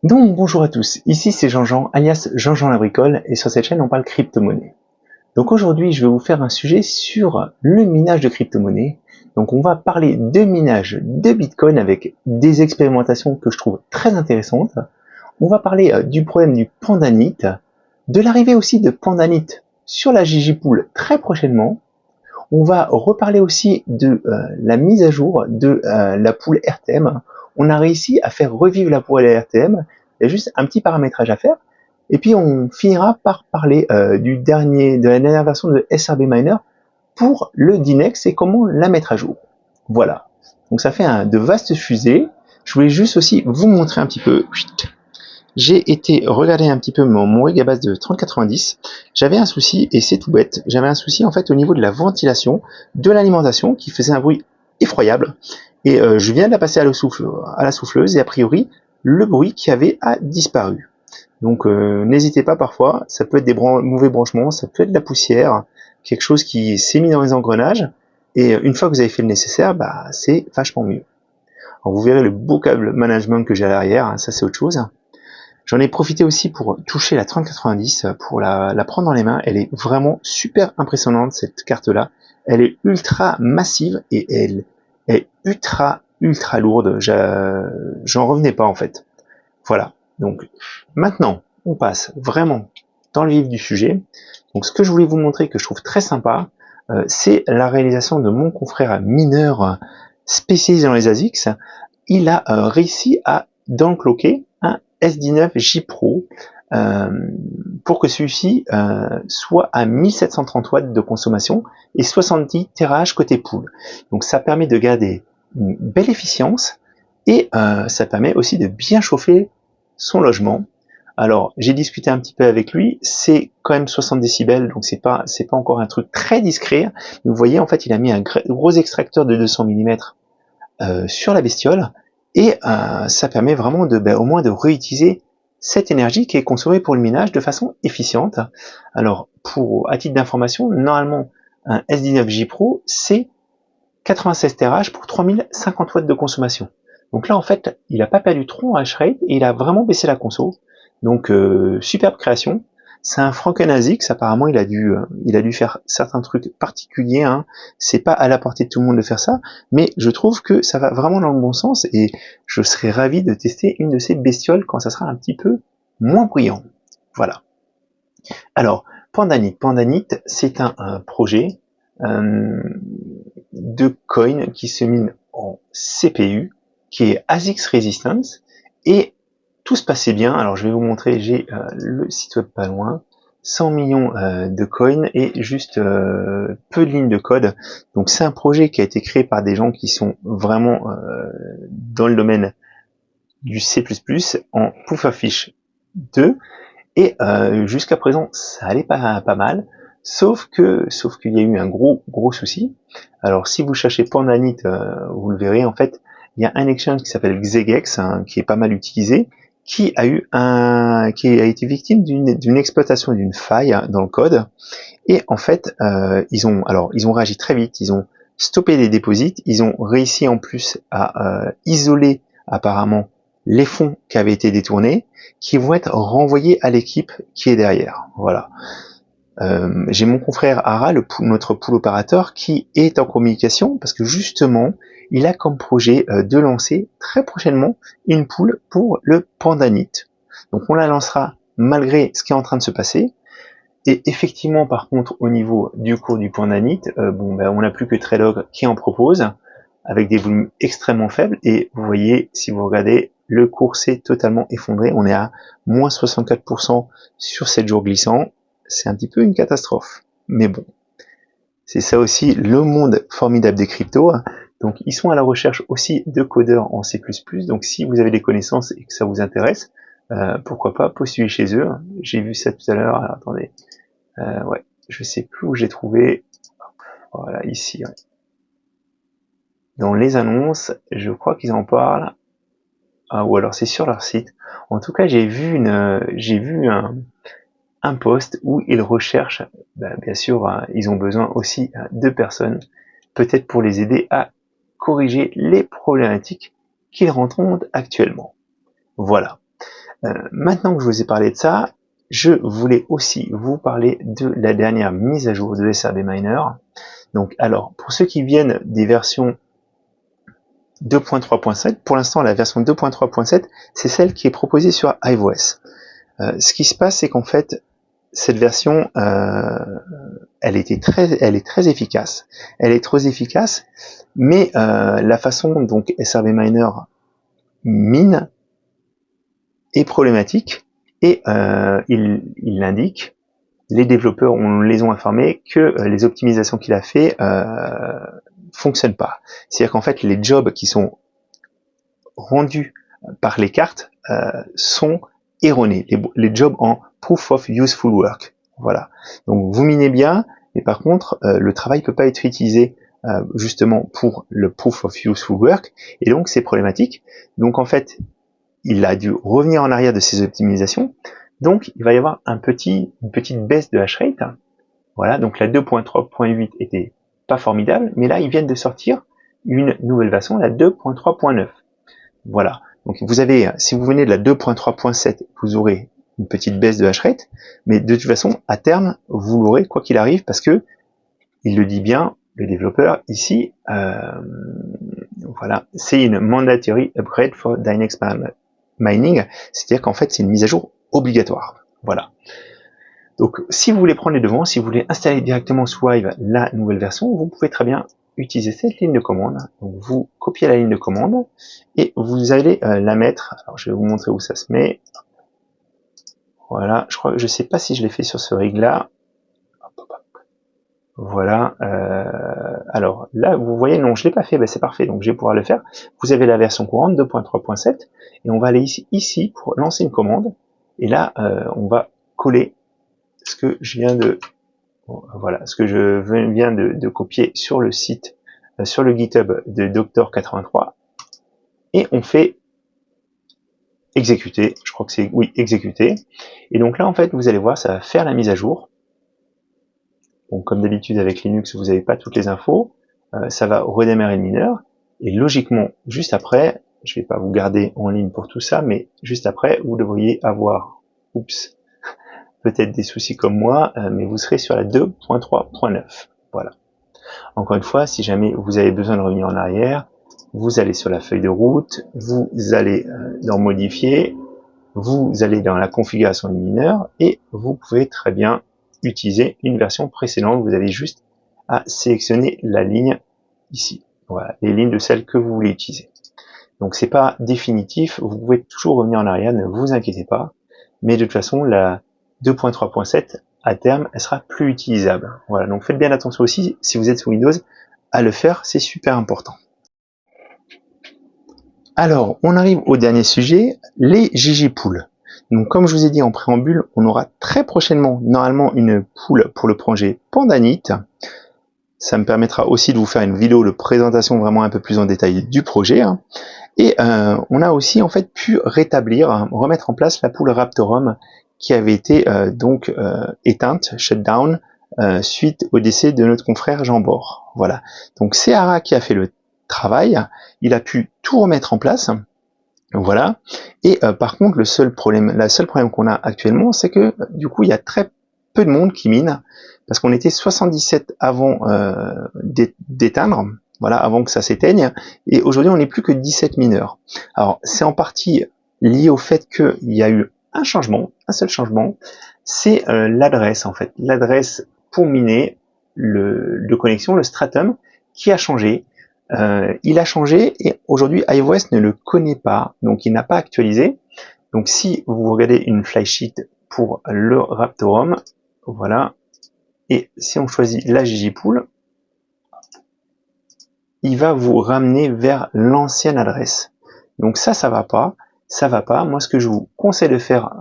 Donc bonjour à tous, ici c'est Jean-Jean alias Jean-Jean la bricole et sur cette chaîne on parle crypto-monnaie. Donc aujourd'hui je vais vous faire un sujet sur le minage de crypto-monnaie. Donc on va parler de minage de Bitcoin avec des expérimentations que je trouve très intéressantes. On va parler du problème du Pandanite, de l'arrivée aussi de Pandanite sur la Gigi-Pool très prochainement. On va reparler aussi de la mise à jour de la pool RTM. On a réussi à faire revivre la pool RTM. Il y a juste un petit paramétrage à faire. Et puis on finira par parler de la dernière version de SRB Miner pour le Dinex et comment la mettre à jour. Voilà. Donc ça fait de vastes fusées. Je voulais juste aussi vous montrer un petit peu. J'ai été regarder un petit peu mon Megabase de 3090. J'avais un souci, et c'est tout bête, j'avais un souci en fait au niveau de la ventilation, de l'alimentation, qui faisait un bruit effroyable. Et je viens de la passer à la souffleuse, et a priori, le bruit qu'il y avait a disparu. Donc n'hésitez pas parfois, ça peut être des mauvais branchements, ça peut être de la poussière, quelque chose qui s'est mis dans les engrenages, et une fois que vous avez fait le nécessaire, c'est vachement mieux. Alors vous verrez le beau câble management que j'ai à l'arrière, hein, ça c'est autre chose. J'en ai profité aussi pour toucher la 3090, pour la prendre dans les mains. Elle est vraiment super impressionnante, cette carte-là. Elle est ultra massive et elle est ultra lourde. J'en revenais pas en fait. Voilà. Donc maintenant, on passe vraiment dans le vif du sujet. Donc ce que je voulais vous montrer, que je trouve très sympa, c'est la réalisation de mon confrère mineur spécialisé dans les ASICS. Il a réussi à downloader un S19J Pro euh, pour que celui-ci soit à 1730 watts de consommation et 70 TH côté pool. Donc ça permet de garder une belle efficience et ça permet aussi de bien chauffer son logement. Alors j'ai discuté un petit peu avec lui, c'est quand même 60 décibels, donc c'est pas encore un truc très discret. Vous voyez en fait il a mis un gros extracteur de 200 mm sur la bestiole et ça permet vraiment au moins de réutiliser cette énergie qui est consommée pour le minage de façon efficiente. Alors à titre d'information, normalement un S19J Pro c'est 96 TH pour 3050 watts de consommation. Donc là en fait il n'a pas perdu trop en hash rate et il a vraiment baissé la conso. Donc superbe création. C'est un Frankenazix, apparemment il a dû faire certains trucs particuliers, hein. C'est pas à la portée de tout le monde de faire ça, mais je trouve que ça va vraiment dans le bon sens et je serais ravi de tester une de ces bestioles quand ça sera un petit peu moins brillant. Voilà. Alors, Pandanite, c'est un projet euh, de coin qui se mine en CPU, qui est ASICS Resistance, et tout se passait bien. Alors je vais vous montrer, j'ai le site web pas loin, 100 millions de coins et juste peu de lignes de code. Donc c'est un projet qui a été créé par des gens qui sont vraiment dans le domaine du C++ en Pufferfish 2 et jusqu'à présent ça allait pas mal, sauf qu'il y a eu un gros souci. Alors si vous cherchez Pandanite, vous le verrez en fait, il y a un exchange qui s'appelle Xegex, hein, qui est pas mal utilisé, qui a été victime d'une exploitation d'une faille dans le code. Et en fait, ils ont réagi très vite, ils ont stoppé les déposits, ils ont réussi en plus à isoler apparemment les fonds qui avaient été détournés, qui vont être renvoyés à l'équipe qui est derrière. Voilà. J'ai mon confrère Ara, notre pool opérateur, qui est en communication parce que justement, il a comme projet de lancer très prochainement une pool pour le Pandanite. Donc on la lancera malgré ce qui est en train de se passer. Et effectivement, par contre, au niveau du cours du Pandanite, on n'a plus que Trelog qui en propose, avec des volumes extrêmement faibles. Et vous voyez, si vous regardez, le cours s'est totalement effondré. On est à moins 64% sur 7 jours glissants. C'est un petit peu une catastrophe. Mais bon, c'est ça aussi le monde formidable des cryptos. Donc ils sont à la recherche aussi de codeurs en C++. Donc si vous avez des connaissances et que ça vous intéresse, pourquoi pas postuler chez eux. J'ai vu ça tout à l'heure. Alors, attendez. Ouais, je sais plus où j'ai trouvé. Voilà, ici. Ouais. Dans les annonces, je crois qu'ils en parlent. Ah, ou alors c'est sur leur site. En tout cas, j'ai vu un post où ils recherchent, bien sûr, ils ont besoin aussi de personnes, peut-être pour les aider à corriger les problématiques qu'ils rencontrent actuellement. Voilà. Maintenant que je vous ai parlé de ça, je voulais aussi vous parler de la dernière mise à jour de SRB Miner. Donc, alors, pour ceux qui viennent des versions 2.3.7, pour l'instant, la version 2.3.7, c'est celle qui est proposée sur iOS. Ce qui se passe, c'est qu'en fait, cette version, elle est très efficace. Elle est trop efficace, mais la façon dont SRB Miner mine est problématique et il l'indique. Les développeurs les ont informés que les optimisations qu'il a fait fonctionnent pas. C'est-à-dire qu'en fait, les jobs qui sont rendus par les cartes sont erronés. Les jobs en proof of useful work. Voilà. Donc vous minez bien, mais par contre, le travail peut pas être utilisé justement pour le proof of useful work, et donc c'est problématique. Donc en fait, il a dû revenir en arrière de ses optimisations. Donc il va y avoir une petite baisse de hash rate. Voilà, donc la 2.3.8 était pas formidable, mais là ils viennent de sortir une nouvelle version, la 2.3.9. Voilà. Donc vous avez, si vous venez de la 2.3.7, vous aurez une petite baisse de hash rate, mais de toute façon, à terme, vous l'aurez quoi qu'il arrive, parce que il le dit bien, le développeur ici, voilà, c'est une mandatory upgrade for Dynex Mining, c'est-à-dire qu'en fait c'est une mise à jour obligatoire. Voilà. Donc si vous voulez prendre les devants, si vous voulez installer directement sous Hive la nouvelle version, vous pouvez très bien utiliser cette ligne de commande. Donc vous copiez la ligne de commande et vous allez la mettre. Alors je vais vous montrer où ça se met. Voilà, je sais pas si je l'ai fait sur ce rig là. Voilà. Alors là, vous voyez, non, je l'ai pas fait. Ben, c'est parfait. Donc je vais pouvoir le faire. Vous avez la version courante 2.3.7 et on va aller ici pour lancer une commande. Et là, on va coller ce que je viens de voilà, ce que je viens de copier sur le site, sur le GitHub de Doctor83, et on fait exécuter. Je crois que c'est oui, exécuter. Et donc là, en fait, vous allez voir, ça va faire la mise à jour. Bon, comme d'habitude avec Linux, vous n'avez pas toutes les infos. Ça va redémarrer le mineur. Et logiquement, juste après, je vais pas vous garder en ligne pour tout ça, mais juste après, vous devriez avoir, oups, peut-être des soucis comme moi, mais vous serez sur la 2.3.9. Voilà. Encore une fois, si jamais vous avez besoin de revenir en arrière, vous allez sur la feuille de route, vous allez dans modifier, vous allez dans la configuration du mineur et vous pouvez très bien utiliser une version précédente. Vous avez juste à sélectionner la ligne ici. Voilà, les lignes de celles que vous voulez utiliser. Donc c'est pas définitif, vous pouvez toujours revenir en arrière, ne vous inquiétez pas. Mais de toute façon, la 2.3.7 à terme, elle sera plus utilisable. Voilà, donc faites bien attention aussi, si vous êtes sous Windows, à le faire, c'est super important. Alors, on arrive au dernier sujet, les ggPools. Donc, comme je vous ai dit en préambule, on aura très prochainement, normalement, une pool pour le projet Pandanite. Ça me permettra aussi de vous faire une vidéo de présentation vraiment un peu plus en détail du projet. Et on a aussi en fait pu rétablir, remettre en place la pool Raptorum qui avait été éteinte, shutdown, suite au décès de notre confrère Jean Bord. Voilà. Donc c'est Ara qui a fait le travail, il a pu tout remettre en place. Voilà. Et par contre, le seul problème qu'on a actuellement, c'est que du coup, il y a très peu de monde qui mine, parce qu'on était 77 avant d'éteindre, voilà, avant que ça s'éteigne, et aujourd'hui on n'est plus que 17 mineurs. Alors c'est en partie lié au fait qu'il y a eu un changement, un seul changement, c'est l'adresse en fait, l'adresse pour miner de connexion, le stratum, qui a changé. Il a changé et aujourd'hui iOS ne le connaît pas, donc il n'a pas actualisé. Donc si vous regardez une flysheet pour le Raptorum, voilà, et si on choisit la ggPool, il va vous ramener vers l'ancienne adresse. Donc ça va pas, Moi, ce que je vous conseille de faire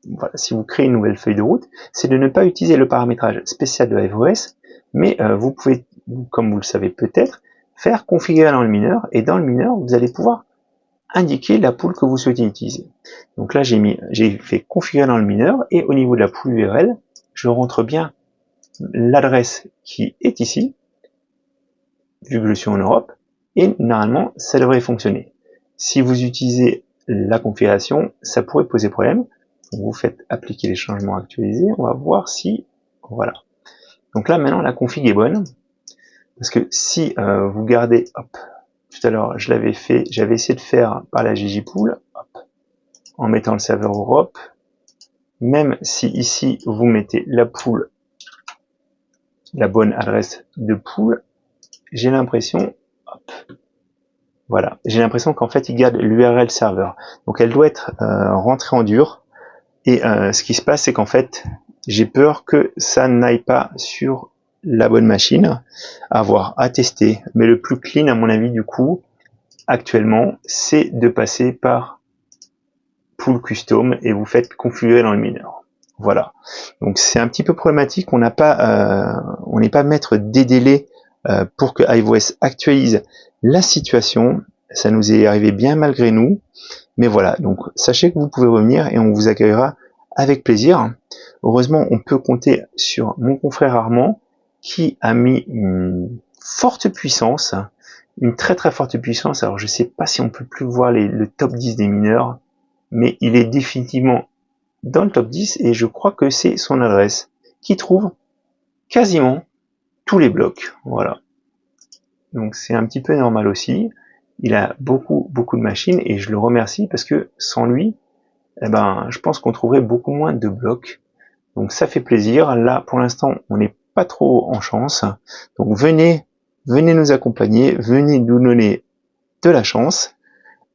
voilà, si vous créez une nouvelle feuille de route, c'est de ne pas utiliser le paramétrage spécial de iOS, mais vous pouvez, comme vous le savez peut-être, faire configurer dans le mineur, et dans le mineur, vous allez pouvoir indiquer la pool que vous souhaitez utiliser. Donc là, j'ai fait configurer dans le mineur, et au niveau de la pool URL, je rentre bien l'adresse qui est ici, vu que je suis en Europe, et normalement, ça devrait fonctionner. Si vous utilisez la configuration, ça pourrait poser problème. Donc, vous faites appliquer les changements actualisés. On va voir si, voilà. Donc là, maintenant, la config est bonne. Parce que si vous gardez, hop, tout à l'heure, je l'avais fait, j'avais essayé de faire par la ggpool, hop, en mettant le serveur Europe. Même si ici, vous mettez la pool, la bonne adresse de pool, j'ai l'impression, hop, voilà, j'ai l'impression qu'en fait, il garde l'URL serveur. Donc, elle doit être rentrée en dur. Et ce qui se passe, c'est qu'en fait, j'ai peur que ça n'aille pas sur la bonne machine, à voir, à tester. Mais le plus clean, à mon avis, du coup, actuellement, c'est de passer par Pool Custom et vous faites configurer dans le mineur. Voilà. Donc c'est un petit peu problématique. On n'est pas maître des délais pour que iOS actualise la situation. Ça nous est arrivé bien malgré nous. Mais voilà. Donc sachez que vous pouvez revenir et on vous accueillera avec plaisir. Heureusement, on peut compter sur mon confrère Armand qui a mis une forte puissance, une très très forte puissance. Alors je sais pas si on peut plus voir le top 10 des mineurs, mais il est définitivement dans le top 10 et je crois que c'est son adresse qui trouve quasiment tous les blocs. Voilà. Donc c'est un petit peu normal aussi. Il a beaucoup de machines et je le remercie parce que sans lui, eh ben, je pense qu'on trouverait beaucoup moins de blocs. Donc ça fait plaisir. Là, pour l'instant, on n'est pas trop en chance. Donc venez nous accompagner, venez nous donner de la chance.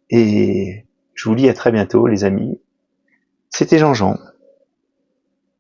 Et je vous dis à très bientôt, les amis. C'était Jean-Jean.